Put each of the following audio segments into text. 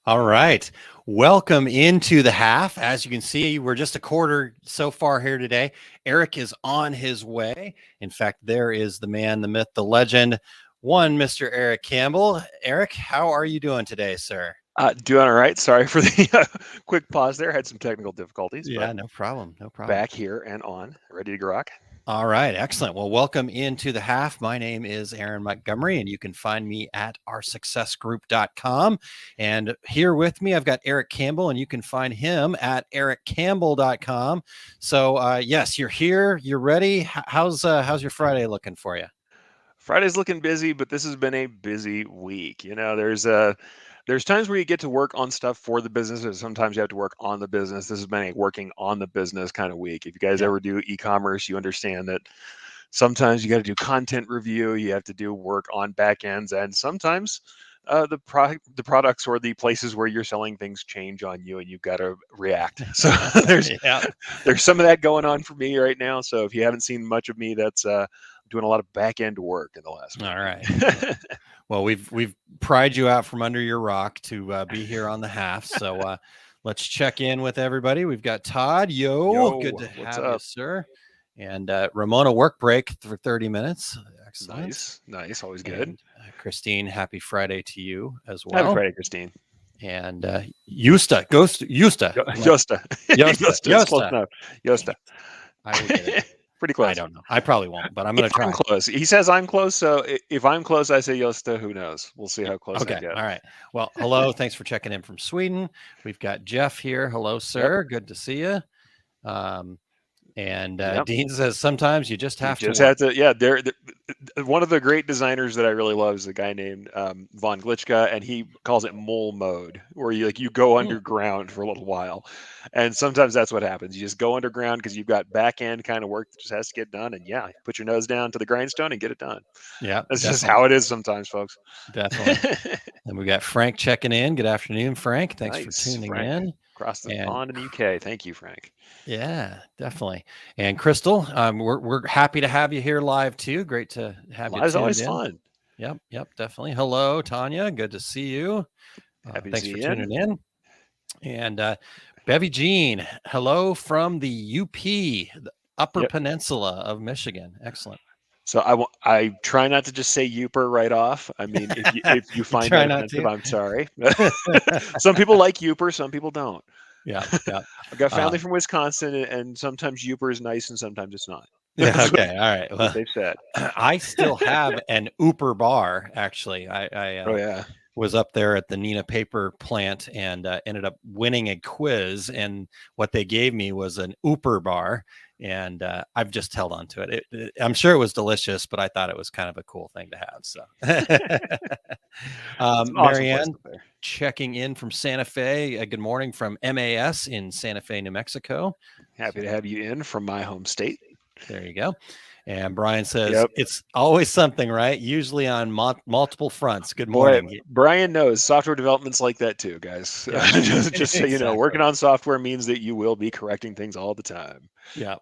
All right. Welcome into the half. As you can see, we're just a quarter so far here today. Erich is on his way. In fact, there is the man, the myth, the legend, one Mr. Erich Campbell. Erich, how are you doing today, sir? Doing all right. Sorry for the quick pause there. Had some technical difficulties, but Yeah, no problem. No problem. back here and on, ready to rock. All right, excellent. Well, welcome into the half. My name is Aaron Montgomery, and you can find me at oursuccessgroup.com. And here with me, I've got Erich Campbell, and you can find him at erichcampbell.com. So, yes, you're here. You're ready. How's your Friday looking for you? Friday's looking busy, but this has been a busy week. There's times where you get to work on stuff for the business, and sometimes you have to work on the business. This has been a working on the business kind of week. If you guys Yeah. ever do e-commerce, you understand that sometimes you got to do content review, you have to do work on back ends, and sometimes the products or the places where you're selling things change on you, and you've got to react. So there's Yeah. there's some of that going on for me right now. So if you haven't seen much of me, that's doing a lot of back end work in the last All right. week. Well, we've pried you out from under your rock to be here on the half. So let's check in with everybody. We've got Todd. Yo, good Yo, to what's have you, up? sir. And Ramona, work break for 30 minutes. Excellent. Nice, always good. And Christine, happy Friday to you as Happy well. Friday, Christine. And Justa, Justa, Yosta. Yosta is close Josta. enough. Yosta. I will get it. Pretty I close. don't know. I probably won't, but I'm If going to I'm try. close, he says I'm close. So if I'm close, I say Yosta. Who knows? We'll see how close I Okay. get. All right. Well, hello. Thanks for checking in from Sweden. We've got Jeff here. Hello, Yep. sir. Good to see you. Um, and Yep. Dean says sometimes you just You have to just work. have to, yeah. One of the great designers that I really love is a guy named Von Glitchka, and he calls it mole mode, where you go Hmm. underground for a little while, and sometimes that's what happens. You just go underground because you've got back end kind of work that just has to get done, and yeah, put your nose down to the grindstone and get it done. Yeah, That's just definitely. how it is sometimes, folks. Definitely. And we got Frank checking in. Good afternoon, Frank. Thanks for Nice, tuning Frank, in. across the And pond in the UK. Thank you, Frank. yeah, definitely. And Crystal, we're happy to have you here live too. Great to have you Live's tuned always in. fun. Yep, definitely. Hello, Tanya. Good to see you. Happy to Thanks see for you in. tuning in. And Bevy Jean, hello from the UP, the Upper Yep. Peninsula of Michigan. Excellent. So I try not to just say Yooper right off. I mean, if you You find try that not offensive, to. I'm sorry. Some people like Yooper, some people don't. Yeah, yeah. I've got family Um, from Wisconsin, and sometimes Yooper is nice, and sometimes it's not. yeah, That's okay. All right. what Well, they've said. I still have an Ooper bar, actually. Oh yeah. Was up there at the Neenah paper plant and ended up winning a quiz. And what they gave me was an Ooper bar. And I've just held on to it. I'm sure it was delicious, but I thought it was kind of a cool thing to have. So, It's an awesome place Marianne up there. checking in from Santa Fe. Good morning from MAS in Santa Fe, New Mexico. Happy So to have you in from my home state. there you go. And Brian says, Yep. it's always something, right? Usually on multiple fronts. Good Boy, morning. Brian knows software development's like that too, guys. Yeah, Just so you know, exactly. working on software means that you will be correcting things all the time. Yeah.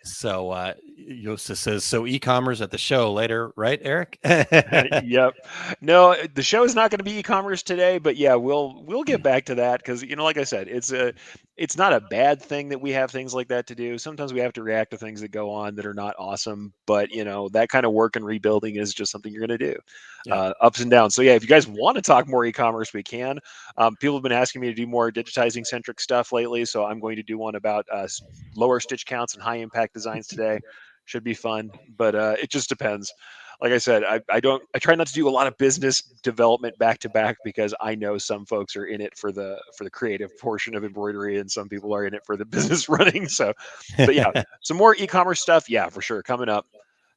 So Yosa says, so e-commerce at the show later, right, Eric? Yep. No, the show is not going to be e-commerce today, but yeah, we'll get back to that because like I said, it's not a bad thing that we have things like that to do. Sometimes we have to react to things that go on that are not awesome, but that kind of work and rebuilding is just something you're going to do. Yeah. Ups and downs. So yeah, if you guys want to talk more e-commerce, we can. People have been asking me to do more digitizing centric stuff lately, so I'm going to do one about lower stitch counts and high impact designs today. Should be fun, but it just depends. Like I said, I try not to do a lot of business development back to back because I know some folks are in it for the creative portion of embroidery and some people are in it for the business running. So, but yeah, some more e-commerce stuff, yeah, for sure, coming up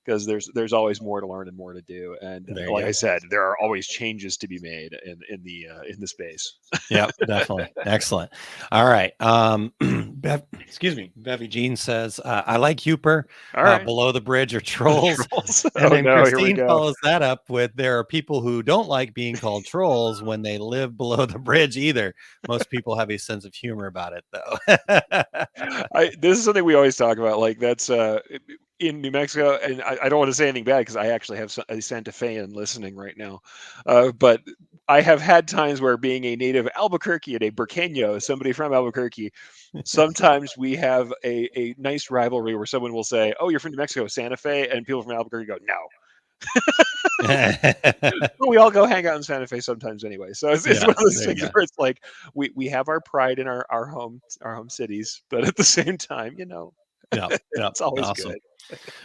because there's always more to learn and more to do. And There you like I go. said, there are always changes to be made in the space. Yeah, definitely. Excellent. All right. Excuse me. Bevy Jean says, I like Yooper, All right, Below the Bridge or Trolls. trolls. And Oh then no, here we Christine go. follows that up with, there are people who don't like being called trolls when they live below the bridge either. Most people have a sense of humor about it, though. This is something we always talk about. Like that's in New Mexico, and I don't want to say anything bad because I actually have a Santa Fean listening right now. But I have had times where, being a native Albuquerque and a Burqueño, somebody from Albuquerque, sometimes we have a nice rivalry where someone will say, "Oh, you're from New Mexico, Santa Fe," and people from Albuquerque go, "No." But we all go hang out in Santa Fe sometimes anyway. So it's Yeah, one of those there you things go. where it's like we have our pride in our home cities, but at the same time, Yeah, yeah, it's always awesome. good.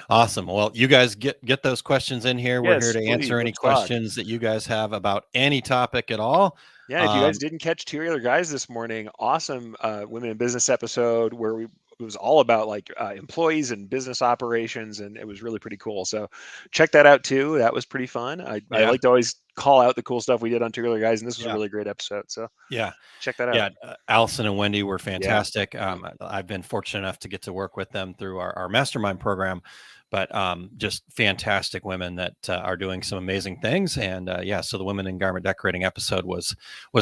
Awesome. Well, you guys get those questions in here. We're here Yes, to please. answer any Let's talk. questions that you guys have about any topic at all. Yeah, if you guys Um, didn't catch Two Regular Guys this morning, awesome Women in Business episode where it was all about like employees and business operations, and it was really pretty cool. So check that out too. That was pretty fun. I yeah, like to always call out the cool stuff we did on Two Regular Guys, and this was a yeah, really great episode. So yeah. check that out. Yeah, Allison and Wendy were Yeah. fantastic. I've been fortunate enough to get to work with them through our mastermind program, but just fantastic women that are doing some amazing things. And yeah, so the women in garment decorating episode was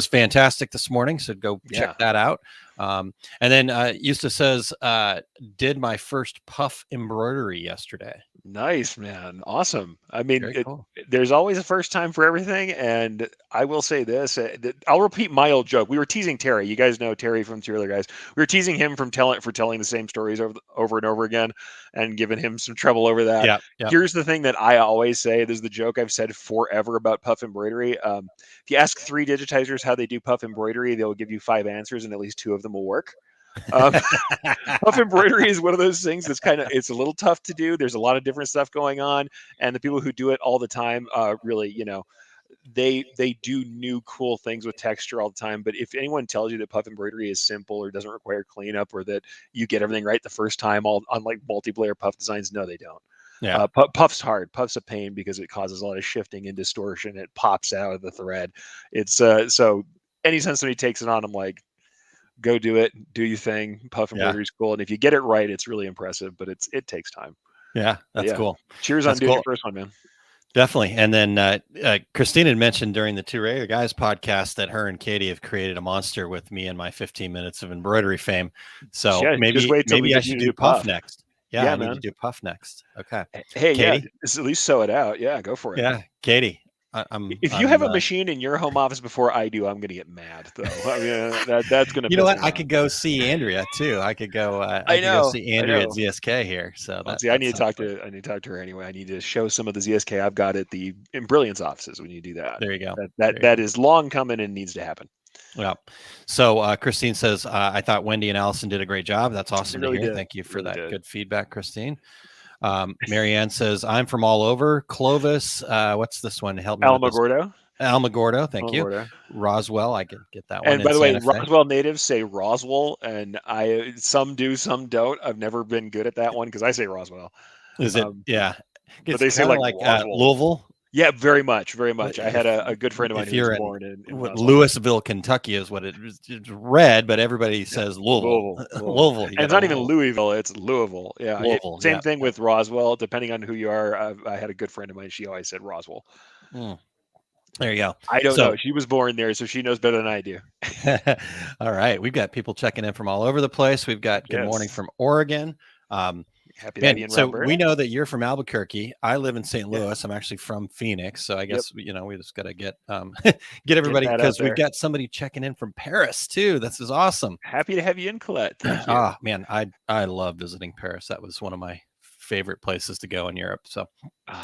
fantastic this morning. So go check Yeah. that out. And then Eustace says, did my first puff embroidery yesterday. Nice, man. Awesome. I mean, Very cool. there's always a first time for everything. And I will say this, I'll repeat my old joke. We were teasing Terry. You guys know Terry from Two Other Guys. We were teasing him for telling the same stories over and over again and giving him some trouble over that. Yeah, yeah. Here's the thing that I always say. This is the joke I've said forever about puff embroidery. If you ask 3 digitizers how they do puff embroidery, they'll give you 5 answers and at least 2 of them will work. Um, Puff embroidery is one of those things that's it's a little tough to do. There's a lot of different stuff going on, and the people who do it all the time, really, they do new cool things with texture all the time. But if anyone tells you that puff embroidery is simple or doesn't require cleanup or that you get everything right the first time, all on like multi-layer puff designs, no, they don't. Yeah. Puff's hard. Puff's a pain because it causes a lot of shifting and distortion. It pops out of the thread. It's so anytime somebody takes it on, I'm like, go do it, do your thing. Puff Yeah. embroidery is cool, and if you get it right, it's really impressive. But it takes time. Yeah, that's cool. Cheers on That's doing cool. your first one, man. Definitely. And then Christine had mentioned during the Two Regular Guys podcast that her and Katie have created a monster with me and my 15 minutes of embroidery fame. So Yeah, just wait till we I get you should to do do puff next. Yeah, I need man. to do puff next. Okay. Hey, yeah, Katie. just at least sew it out. Yeah, go for it. Yeah, Katie. I'm If you have a machine in your home office before I do, I'm gonna get mad though. I mean, that's gonna. You know piss what? me I off. could go see Andrea too. I could go. I know. See Andrea at ZSK here. So See, I need to talk to her anyway. I need to show some of the ZSK I've got at the in Brilliance offices when you do that. There you go. That is long coming and needs to happen. Well, so Christine says, I thought Wendy and Allison did a great job. That's awesome to hear. Thank you for that good feedback, Christine. Marianne says, I'm from all over. Clovis, what's this one? Help me. Alamogordo. Alamogordo, thank you. Roswell, I can get that one. And by the way, Roswell natives say Roswell, and some do, some don't. I've never been good at that one because I say Roswell. Is it? Yeah. But they say like Louisville. Yeah, very much, very much. I had a good friend of mine who was born in Louisville, Kentucky is what it's read, but everybody says Louisville. Louisville. And it's not even Louisville, it's Louisville. Yeah. Louisville, same thing with Roswell. Depending on who you are, I had a good friend of mine. She always said Roswell. There you go. I don't know. She was born there, so she knows better than I do. All right. We've got people checking in from all over the place. We've got good morning from Oregon. Happy to have you in so we know that you're from Albuquerque. I live in St. Louis. I'm actually from Phoenix. So I guess, we just got to get everybody, because we've got somebody checking in from Paris too. This is awesome. Happy to have you in, Colette. Thank you. Ah, man, I love visiting Paris. That was one of my favorite places to go in Europe. So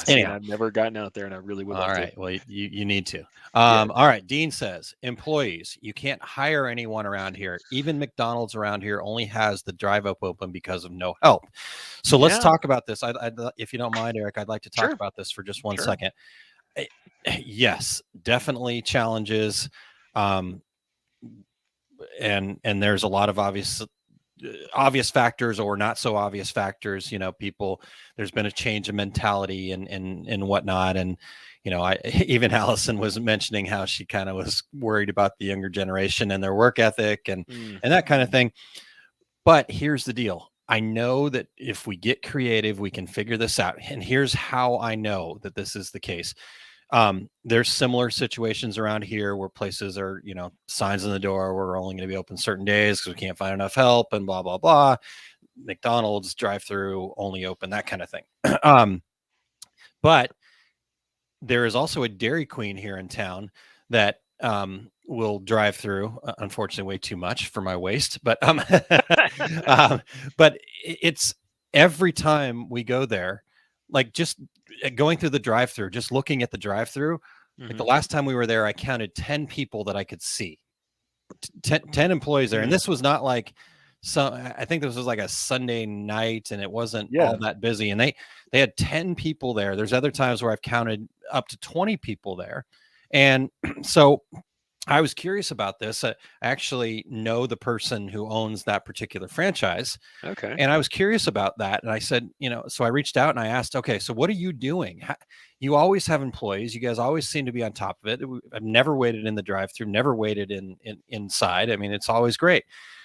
anyhow, I've never gotten out there and I really would. All right. Well, you need to. All right. Dean says, employees, you can't hire anyone around here. Even McDonald's around here only has the drive up open because of no help. So let's talk about this. If you don't mind, Eric, I'd like to talk about this for just one second. Yes, definitely challenges. And there's a lot of obvious factors or not so obvious factors. There's been a change in mentality and whatnot. And, even Allison was mentioning how she kind of was worried about the younger generation and their work ethic and that kind of thing. But here's the deal. I know that if we get creative, we can figure this out. And here's how I know that this is the case. There's similar situations around here where places are, signs on the door, we're only going to be open certain days because we can't find enough help and blah, blah, blah. McDonald's drive-through only open, that kind of thing. But there is also a Dairy Queen here in town that will drive through, unfortunately way too much for my waist, but but it's every time we go there, like just going through the drive through, just looking at the drive through, like the Mhm. last time we were there, I counted 10 people that I could see. 10 employees there, and Mm. this was not like, so I think this was like a Sunday night and it wasn't all Yeah. that busy, and they had 10 people there. There's other times where I've counted up to 20 people there. And so I was curious about this. I actually know the person who owns that particular franchise, Okay. and I was curious about that. And I said, so I reached out and I asked, okay, so what are you doing? You always have employees. You guys always seem to be on top of it. I've never waited in the drive-through, never waited inside. I mean, it's always great.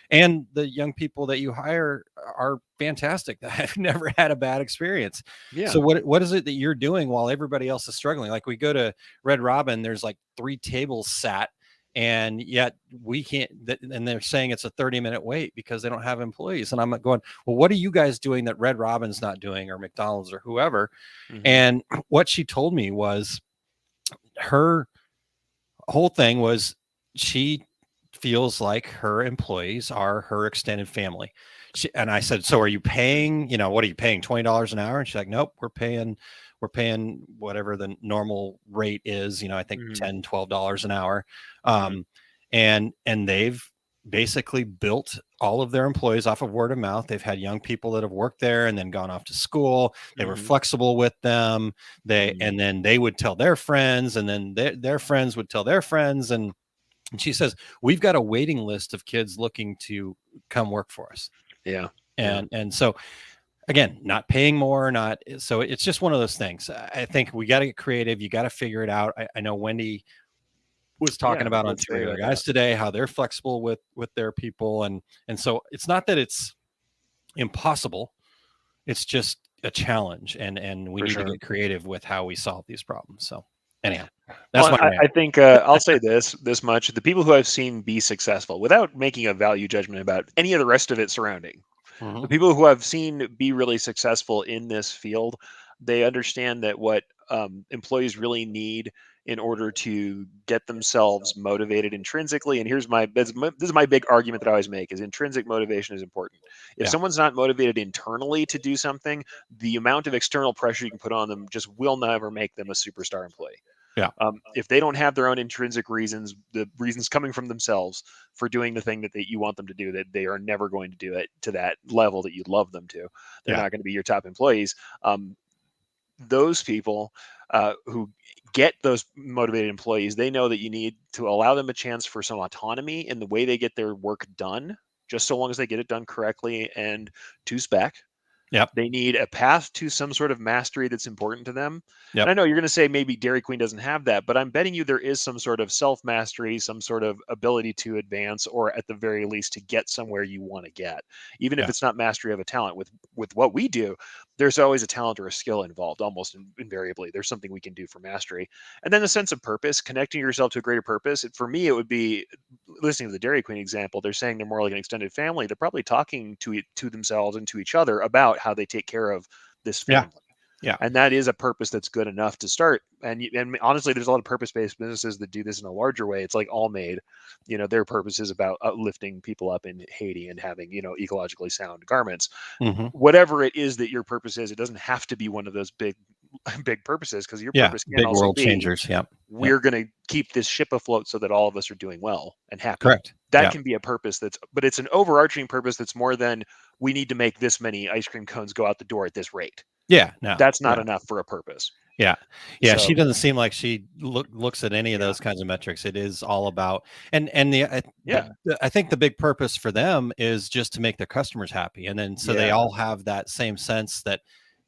And the young people that you hire are fantastic. I've never had a bad experience. Yeah. So what is it that you're doing while everybody else is struggling? Like we go to Red Robin, there's like 3 tables sat, and yet we can't, and they're saying it's a 30-minute wait because they don't have employees. And I'm going, well, what are you guys doing that Red Robin's not doing, or McDonald's or whoever? Mhm. And what she told me was her whole thing was she feels like her employees are her extended family. And I said, so are you paying, what are you paying, $20 an hour? And she's like, nope, we're paying whatever the normal rate is, I think Mhm. $10, $12 an hour. Mhm. And they've basically built all of their employees off of word of mouth. They've had young people that have worked there and then gone off to school. They were Mhm. flexible with them. Mhm. And then they would tell their friends, and then their friends would tell their friends. And she says, we've got a waiting list of kids looking to come work for us. Yeah. Yeah. And so again, not paying more, not, so it's just one of those things. I think we got to get creative. You got to figure it out. I know Wendy was Yeah. talking about on Let's Three hear Other about that. Guys today how they're flexible with their people. And so it's not that it's impossible. It's just a challenge, and we For need to sure. get creative with how we solve these problems. So anyhow, that's Well, my rant. I think I'll say this much: the people who I've seen be successful, without making a value judgment about any of the rest of it surrounding, the Mhm. people who I've seen be really successful in this field, they understand that what employees really need in order to get themselves motivated intrinsically. And this is my big argument that I always make: is intrinsic motivation is important. If Yeah. someone's not motivated internally to do something, the amount of external pressure you can put on them just will never make them a superstar employee. Yeah. If they don't have their own intrinsic reasons, the reasons coming from themselves for doing the thing that you want them to do, that they are never going to do it to that level that you'd love them to. They're Yeah. not going to be your top employees. Those people who get those motivated employees, they know that you need to allow them a chance for some autonomy in the way they get their work done, just so long as they get it done correctly and to spec. Yep. They need a path to some sort of mastery that's important to them. And Yep. I know you're going to say maybe Dairy Queen doesn't have that, but I'm betting you there is some sort of self mastery, some sort of ability to advance, or at the very least to get somewhere you want to get. Even if Yeah. it's not mastery of a talent, with what we do, there's always a talent or a skill involved, almost invariably. There's something we can do for mastery. And then the sense of purpose, connecting yourself to a greater purpose. For me, it would be listening to the Dairy Queen example. They're saying they're more like an extended family. They're probably talking to themselves and to each other about how they take care of this Yeah. family. Yeah. And that is a purpose that's good enough to start. And honestly, there's a lot of purpose-based businesses that do this in a larger way. It's like All Made, their purpose is about lifting people up in Haiti and having ecologically sound garments. Hmm. Whatever it is that your purpose is, it doesn't have to be one of those big big purposes, because your Yeah. purpose can Big also world be, changers. Yep. Yep. we're going to keep this ship afloat so that all of us are doing well and happy. Correct. That Yeah. can be a purpose but it's an overarching purpose that's more than, we need to make this many ice cream cones go out the door at this rate. Yeah. No. That's not Yeah. enough for a purpose. Yeah. Yeah. She So doesn't seem like she looks at any of yeah. those kinds of metrics. It is all about, and Yeah. I think the big purpose for them is just to make their customers happy. And then so they Yeah. all have that same sense that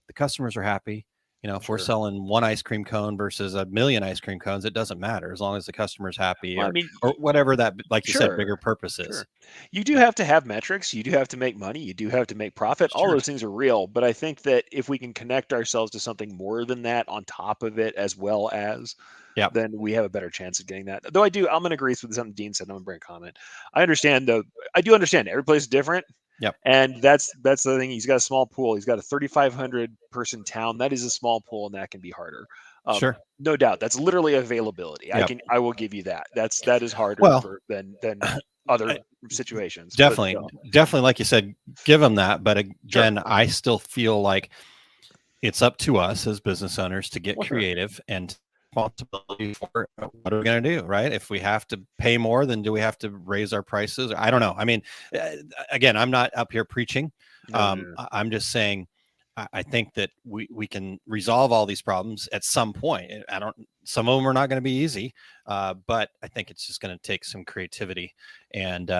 the customers are happy. If we're Sure. selling one ice cream cone versus a million ice cream cones, it doesn't matter as long as the customer's happy, Well, I or mean, whatever that, like you said, sure. bigger purpose is. Sure. You do have to have metrics. You do have to make money. You do have to make profit. All Sure. those things are real. But I think that if we can connect ourselves to something more than that on top of it, as well as, Yep. then we have a better chance of getting that. Though I'm going to agree with something Dean said. I'm going to bring a comment. I understand, though. I do understand every place is different. Yep. And that's the thing. He's got a small pool. He's got a 3,500 person town. That is a small pool, and that can be harder. Sure. No doubt, that's literally availability. Yep. I will give you that. That is harder Well, for than other I- situations, but definitely, still, definitely, like you said, give them that. But sure. again, I still feel like it's up to us as business owners to get Well, sure, creative and responsibility for what are we going to do, right? If we have to pay more, then do we have to raise our prices? I don't know. I mean, uh, again, I'm not up here preaching. no, no, no. I'm just saying I think that we can resolve all these problems at some point. I don't. Some of them are not going to be easy, but I think it's just going to take some creativity. And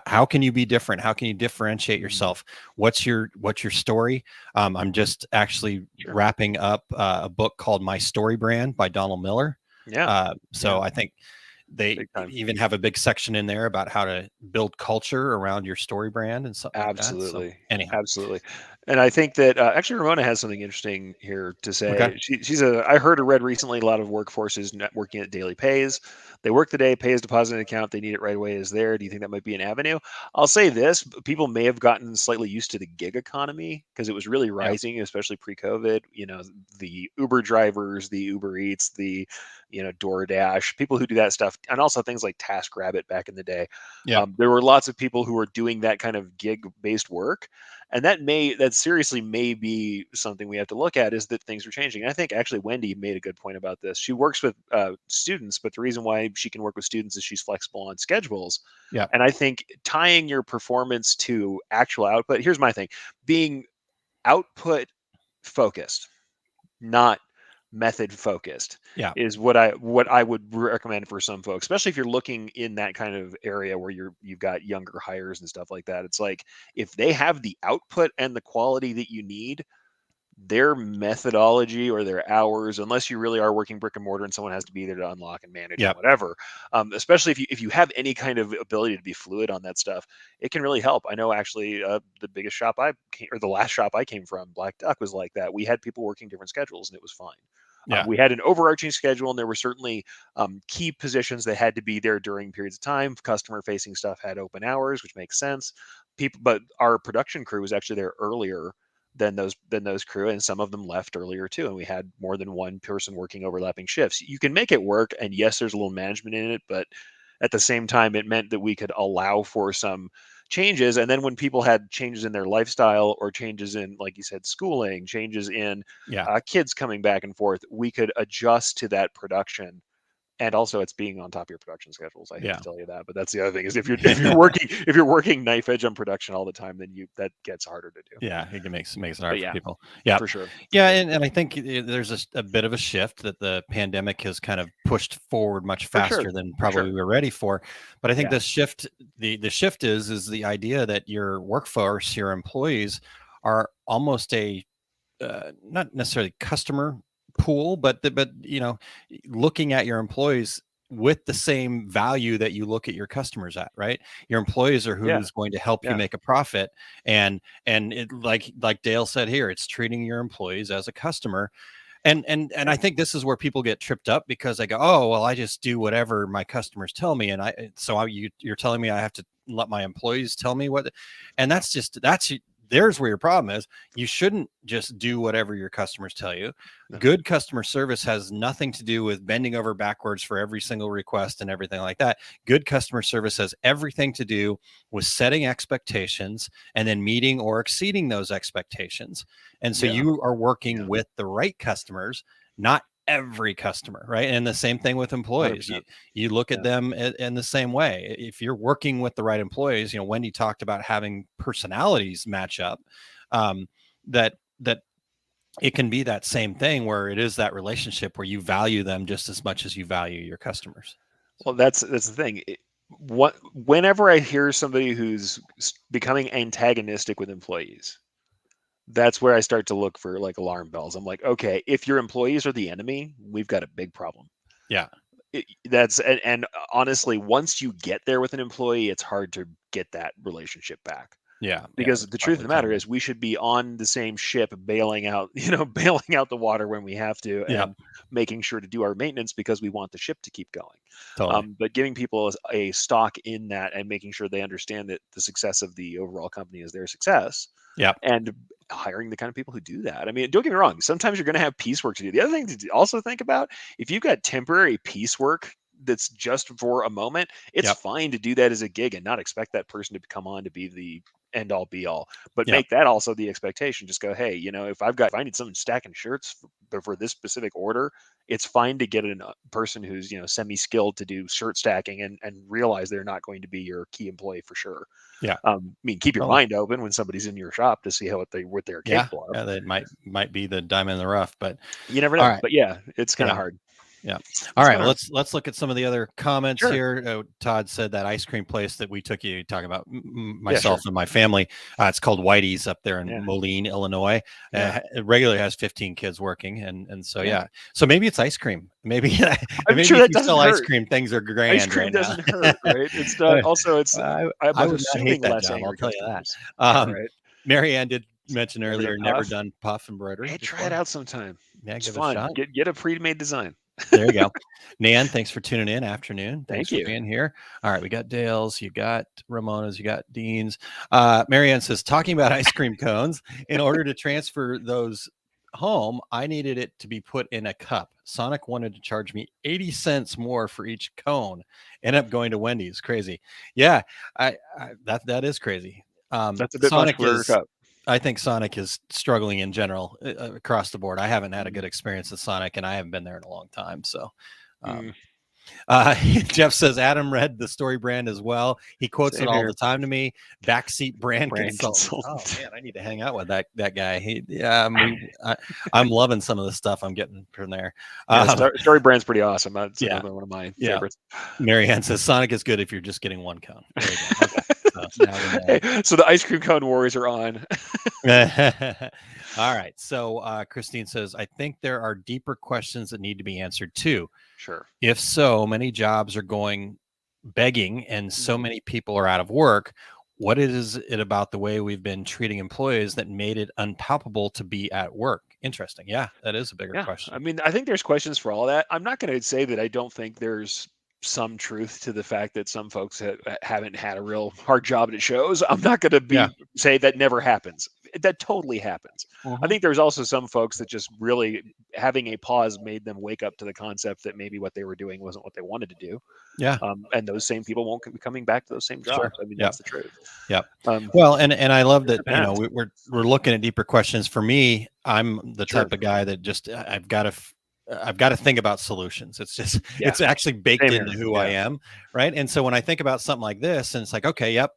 how can you be different? How can you differentiate Mm, yourself? What's your story? I'm just actually sure, wrapping up a book called My Story Brand by Donald Miller. yeah, yeah, So I think they big time. even have a big section in there about how to build culture around your story brand and something like that. So Absolutely. anyhow, Absolutely. And I think that actually Ramona has something interesting here to okay, say. I heard or read recently a lot of workforces not working at daily pays. They work the day, pay is deposited in an account, they need it right away is there. Do you think that might be an avenue? I'll say this, people may have gotten slightly used to the gig economy because it was really yeah, rising, especially pre-COVID. The Uber drivers, the Uber Eats, the DoorDash, people who do that stuff, and also things like TaskRabbit back in the day. yeah, There were lots of people who were doing that kind of gig based work. And that seriously may be something we have to look at, is that things are changing. And I think actually Wendy made a good point about this. She works with students, but the reason why she can work with students is she's flexible on schedules. yeah, And I think tying your performance to actual output, here's my thing: being output focused, not method focused, yeah, is what I would recommend for some folks, especially if you're looking in that kind of area where you've got younger hires and stuff like that. It's like, if they have the output and the quality that you need, their methodology or their hours, unless you really are working brick and mortar and someone has to be there to unlock and manage and yeah, whatever, especially if you have any kind of ability to be fluid on that stuff, it can really help. I know actually the biggest shop or the last shop I came from, Black Duck, was like that. We had people working different schedules and it was fine. yeah, We had an overarching schedule, and there were certainly key positions that had to be there during periods of time. Customer facing stuff had open hours, which makes sense. But our production crew was actually there earlier than those crew, and some of them left earlier too, and we had more than one person working overlapping shifts. You can make it work, and yes, there's a little management in it, but at the same time it meant that we could allow for some changes. And then when people had changes in their lifestyle, or changes in, like you said, schooling, changes in yeah, kids coming back and forth, we could adjust to that production. And also, it's being on top of your production schedules. I hate to yeah, tell you that, but that's the other thing: is if you're working knife edge on production all the time, then you that gets harder to do. yeah. It makes it hard But for yeah, people. Yeah, for sure, for yeah, sure, and I think there's a bit of a shift that the pandemic has kind of pushed forward much for sure, faster than for sure. probably we were ready for. But I think Yeah, the shift is the idea that your workforce, your employees, are almost a not necessarily customer pool, but looking at your employees with the same value that you look at your customers at, right? Your employees are yeah, who's going to help you yeah, make a profit, and it, like Dale said here, it's treating your employees as a customer. And yeah. I think this is where people get tripped up because they go, oh well, I just do whatever my customers tell me, and you're telling me I have to let my employees tell me what, and that's there's where your problem is. You shouldn't just do whatever your customers tell you. No, Good customer service has nothing to do with bending over backwards for every single request and everything like that. Good customer service has everything to do with setting expectations and then meeting or exceeding those expectations. And so yeah, you are working yeah, with the right customers, not every customer, right? And the same thing with employees. You 100%. you look at Yeah, them in the same way. If you're working with the right employees, Wendy talked about having personalities match up. Um, that it can be that same thing where it is that relationship where you value them just as much as you value your customers. So well, that's the thing. Whenever I hear somebody who's becoming antagonistic with employees, that's where I start to look for like alarm bells. I'm like, okay, if your employees are the enemy, we've got a big problem. yeah, And honestly, once you get there with an employee, it's hard to get that relationship back. yeah, yeah. Because It's the truth of probably the matter time. is, we should be on the same ship, bailing out, bailing out the water when we have to, Yeah, and making sure to do our maintenance because we want the ship to keep going. totally. But giving people a stock in that, and making sure they understand that the success of the overall company is their success, Yeah, and hiring the kind of people who do that. I mean, don't get me wrong. Sometimes you're going to have piecework to do. The other thing to also think about, if you've got temporary piecework that's just for a moment, it's Yep. fine to do that as a gig and not expect that person to come on to be the end all be all, but Yep. make that also the expectation. Just go, hey, if I need someone stacking shirts for this specific order, it's fine to get a person who's semi skilled to do shirt stacking and realize they're not going to be your key employee for sure. Yeah. I mean, keep your Totally. mind open when somebody's in your shop to see what they're Yeah. capable of. Yeah. That might be the diamond in the rough, but You never all know. right. But yeah, it's kind of Yeah. hard. Yeah. It's All right. kinda Well, hard. let's look at some of the other comments Sure. here. Todd said that ice cream place that we took you talking about Yeah, sure. myself and my family. It's called Whitey's up there in Yeah. Moline, Illinois. Yeah. It regularly has 15 kids working, and so Yeah. yeah. So maybe it's ice cream. Maybe I'm maybe sure if that you doesn't sell ice hurt. cream, things are Ice grand cream right now. doesn't hurt, right? It's not. Also, it's. I'm I would not hate assuming that less job. I'll angry tell you that. customers. Yeah. Um, Right. Marianne did mention Never done earlier, never puff. done puff embroidery Hey, try it before. out sometime. Yeah, It's give it a fun. shot. Get a pre-made design. There you go. Nan, thanks for tuning in. Afternoon. Thanks Thank for you. being here. All right, we got Dale's, you got Ramona's, you got Dean's. Marianne says, talking about ice cream cones, in order to transfer those home, I needed it to be put in a cup. Sonic wanted to charge me 80 cents more for each cone. End up going to Wendy's. Crazy. Yeah, that is crazy. That's a bit much Sonic for a is cup. I think Sonic is struggling in general across the board. I haven't had a Mm. good experience at Sonic, and I haven't been there in a long time. So, Mm. um, Jeff says Adam read the story brand as well. He quotes Same it all here. the time to me. Backseat brand Brand consultant. Oh consultant. man, I need to hang out with that guy. I'm loving some of the stuff I'm getting from there. Yeah, Story Brand's pretty awesome. That's Yeah, another one of my yeah. favorites. Marianne says Sonic is good if you're just getting one cone. There you go. Okay. So now we know. Hey, so the ice cream cone wars are on. All right. So Christine says, I think there are deeper questions that need to be answered too. Sure. If so many jobs are going begging and so many people are out of work, what is it about the way we've been treating employees that made it unpalatable to be at work? Interesting. Yeah, that is a bigger Yeah. question. I mean, I think there's questions for all that. I'm not going to say that I don't think there's some truth to the fact that some folks haven't had a real hard job and it shows. I'm not going to Yeah. say that never happens. That totally happens. I Mhm. think there's also some folks that just really having a pause made them wake up to the concept that maybe what they were doing wasn't what they wanted to do. Yeah. And those same people won't be coming back to those same jobs. Sure. I mean, Yep. that's the truth. Yep. Um, Well, and I love that, depends. we're looking at deeper questions. For me, I'm the Sure. type of guy that just I've got to think about solutions. It's just Yeah. it's actually baked Same here. into who I am, right? And so when I think about something like this, and it's like, okay, yep,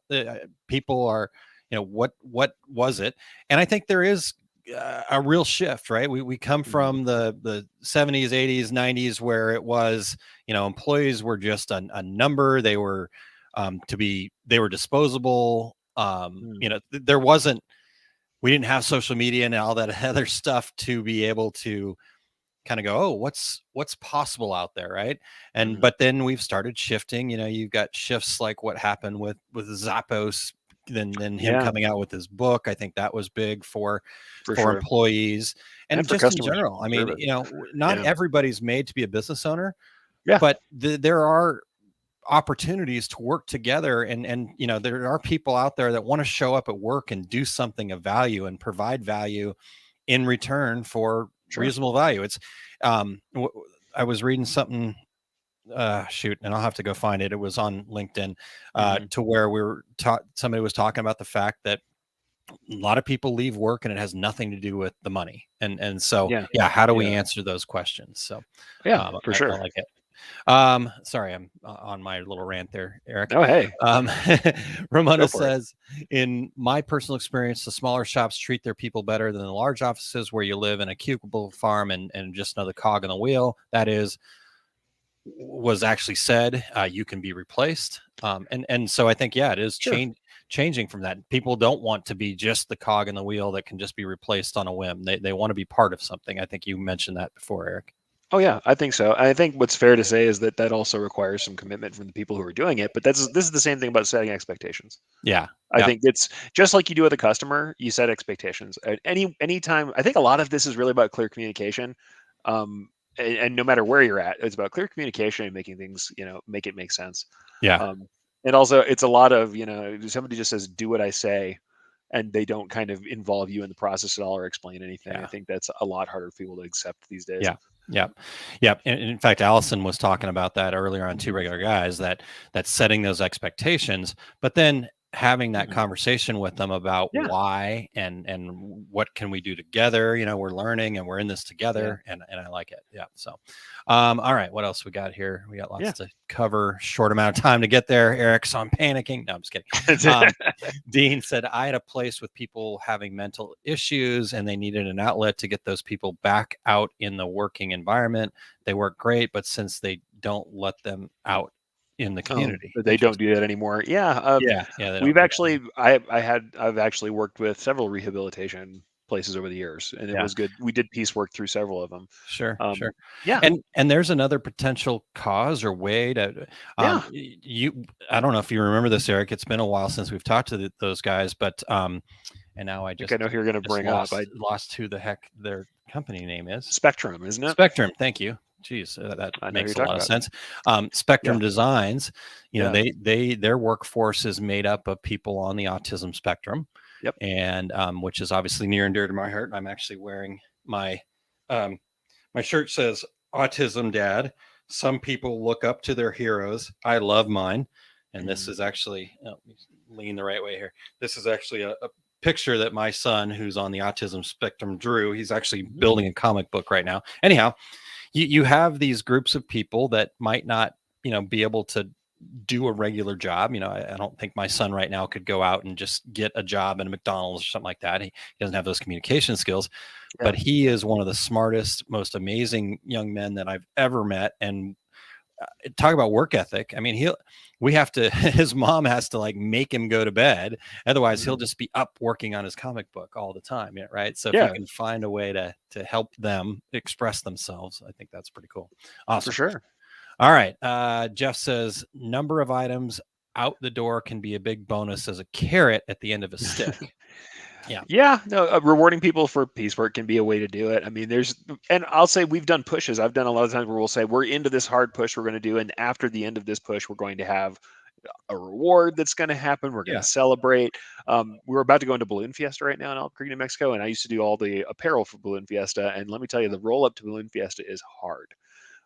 people are, what was it? And I think there is a real shift, right? We come from the 70s, 80s, 90s, where it was, employees were just a number. They were they were disposable. There wasn't, we didn't have social media and all that other stuff to be able to kind of go, oh, what's possible out there, right? And but then we've started shifting. You've got shifts like what happened with Zappos, then him coming out with his book. I think that was big for sure. employees and for just in customers. general. I mean, Service. not Yeah. everybody's made to be a business owner, Yeah. but there are opportunities to work together, and there are people out there that want to show up at work and do something of value and provide value in return for Sure. reasonable value. It's I was reading something, and I'll have to go find it. It was on LinkedIn, to where we were somebody was talking about the fact that a lot of people leave work and it has nothing to do with the money. And so, how do we answer those questions? So for sure. I like it. Sorry, I'm on my little rant there, Eric. Oh, hey. Ramona says, in my personal experience, the smaller shops treat their people better than the large offices where you live in a cubicle farm and just another cog in the wheel. That was actually said. You can be replaced. And so I think, it is changing from that. People don't want to be just the cog in the wheel that can just be replaced on a whim. They want to be part of something. I think you mentioned that before, Eric. Oh yeah, I think so. I think what's fair to say is that also requires some commitment from the people who are doing it. But this is the same thing about setting expectations. Yeah, I think it's just like you do with a customer. You set expectations at any time. I think a lot of this is really about clear communication. And no matter where you're at, it's about clear communication and making things, make it make sense. Yeah. And also it's a lot of, somebody just says, do what I say. and they don't kind of involve you in the process at all or explain anything. I Yeah. think that's a lot harder for people to accept these days. Yeah. Yeah. Yeah. And in fact, Allison was talking about that earlier on Two Regular Guys, that setting those expectations, but then having that conversation with them about Yeah. why and what can we do together. We're learning and we're in this Yeah. together, and I like it. Yeah. So all right, what else we got here? We got lots Yeah. to cover, short amount of time to get there, Eric, so I'm panicking. No, I'm just kidding. Dean said, I had a place with people having mental issues and they needed an outlet to get those people back out in the working environment. They work great, but since they don't let them out in the community. But they don't do that anymore. Yeah. Yeah. Yeah. They don't We've do that. actually, I've actually worked with several rehabilitation places over the years, and it Yeah. was good. We did piecework through several of them. Sure. Sure. Yeah. And there's another potential cause or way to, Yeah. I don't know if you remember this, Eric. It's been a while since we've talked to those guys, but, and now I I think I just know who you're going to bring up. lost who the heck their company name is. Spectrum, isn't it? Spectrum. Thank you. Geez, that I know who makes you're a lot talking of about. sense. Spectrum Designs, Yeah. their workforce is made up of people on the autism spectrum, Yep. and which is obviously near and dear to my heart. I'm actually wearing my my shirt says "Autism Dad." Some people look up to their heroes. I love mine, and this is actually let me lean the right way here. This is actually a picture that my son, who's on the autism spectrum, drew. He's actually building a comic book right now. Anyhow, you have these groups of people that might not be able to do a regular job. I don't think my son right now could go out and just get a job in a McDonald's or something like that. He doesn't have those communication skills, Yeah. but he is one of the smartest, most amazing young men that I've ever met. And talk about work ethic. I mean, we have to, his mom has to like make him go to bed. Otherwise he'll just be up working on his comic book all the time. Yeah. Right. So if you Yeah. can find a way to help them express themselves, I think that's pretty cool. For Awesome. sure. All right. Jeff says number of items out the door can be a big bonus as a carrot at the end of a stick. Yeah. Yeah. No, rewarding people for piecework can be a way to do it. I mean, and I'll say we've done pushes. I've done a lot of times where we'll say we're into this hard push we're going to do, and after the end of this push, we're going to have a reward that's going to happen. We're going Yeah. to celebrate. We're about to go into Balloon Fiesta right now in Albuquerque, New Mexico, and I used to do all the apparel for Balloon Fiesta. And let me tell you, the roll up to Balloon Fiesta is hard.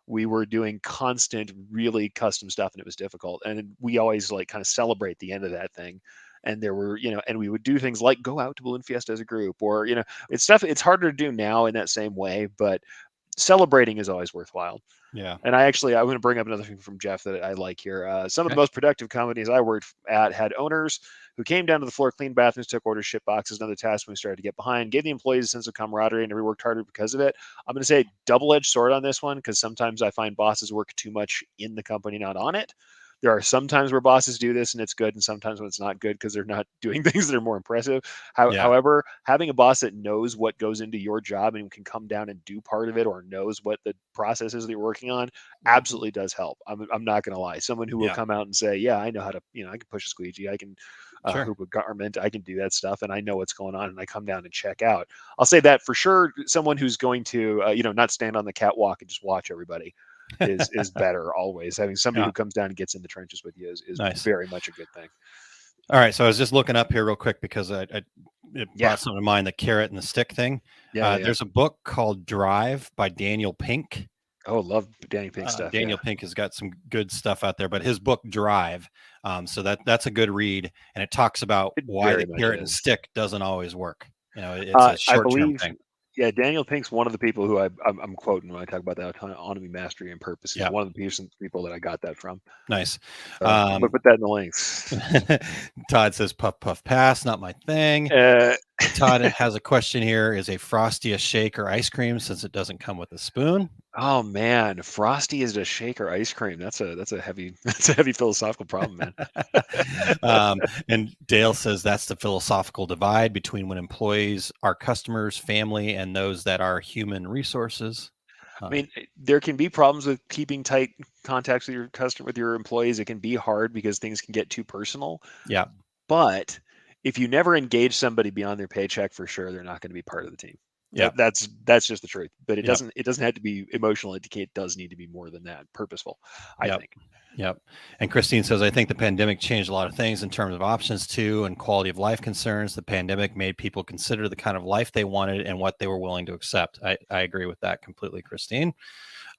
We were doing constant, really custom stuff, and it was difficult. And we always like kind of celebrate the end of that thing. And there were, and we would do things like go out to Balloon Fiesta as a group, or it's harder to do now in that same way, but celebrating is always worthwhile. Yeah. And I'm going to bring up another thing from Jeff that I like here. Some of the most productive companies I worked at had owners who came down to the floor, cleaned bathrooms, took orders, shipped boxes, and other tasks when we started to get behind, gave the employees a sense of camaraderie, and we worked harder because of it. I'm going to say double-edged sword on this one, because sometimes I find bosses work too much in the company, not on it. There are some times where bosses do this and it's good, and sometimes when it's not good because they're not doing things that are more impressive. However, having a boss that knows what goes into your job and can come down and do part of it, or knows what the process is that you're working on, absolutely does help. I'm not going to lie. Someone who will come out and say, yeah, I know how to, I can push a squeegee. I can hoop a garment. I can do that stuff. And I know what's going on. And I come down and check out. I'll say that for sure. Someone who's going to, not stand on the catwalk and just watch everybody is better always. Having somebody who comes down and gets in the trenches with you is nice. Very much a good thing. All right. So I was just looking up here real quick because it brought something to mind, the carrot and the stick thing. There's a book called Drive by Daniel Pink. Oh, love Daniel Pink stuff. Daniel Pink has got some good stuff out there, but his book Drive, so that's a good read, and it talks about why the carrot and stick doesn't always work. It's a short-term thing. Yeah, Daniel Pink's one of the people who I'm quoting when I talk about that autonomy, mastery, and purpose. He's one of the people that I got that from. Nice. I'm gonna put that in the links. Todd says puff puff pass, not my thing. Todd has a question here: is a Frosty a shake or ice cream since it doesn't come with a spoon? Oh man, Frosty is a shake or ice cream. That's a heavy philosophical problem, man. And Dale says that's the philosophical divide between when employees are customers, family, and those that are human resources. I mean, there can be problems with keeping tight contacts with with your employees. It can be hard because things can get too personal. Yeah. But if you never engage somebody beyond their paycheck, for sure, they're not going to be part of the team. Yep. That's just the truth. But Yep. it doesn't have to be emotional. It does need to be more than that. Purposeful, I Yep. think. Yep. And Christine says, I think the pandemic changed a lot of things in terms of options too and quality of life concerns. The pandemic made people consider the kind of life they wanted and what they were willing to accept. I agree with that completely, Christine.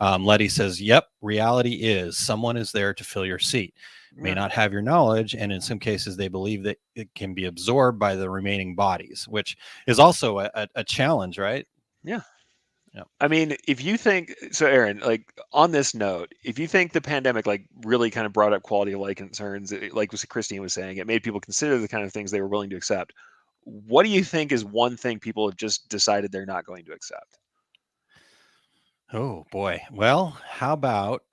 Letty says, yep, reality is someone is there to fill your seat, may Yeah. not have your knowledge. And in some cases, they believe that it can be absorbed by the remaining bodies, which is also a challenge, right? Yeah. Yep. I mean, if you think so, Aaron, like on this note, if you think the pandemic like really kind of brought up quality of life concerns, like Christine was saying, it made people consider the kind of things they were willing to accept. What do you think is one thing people have just decided they're not going to accept? Oh boy. Well, how about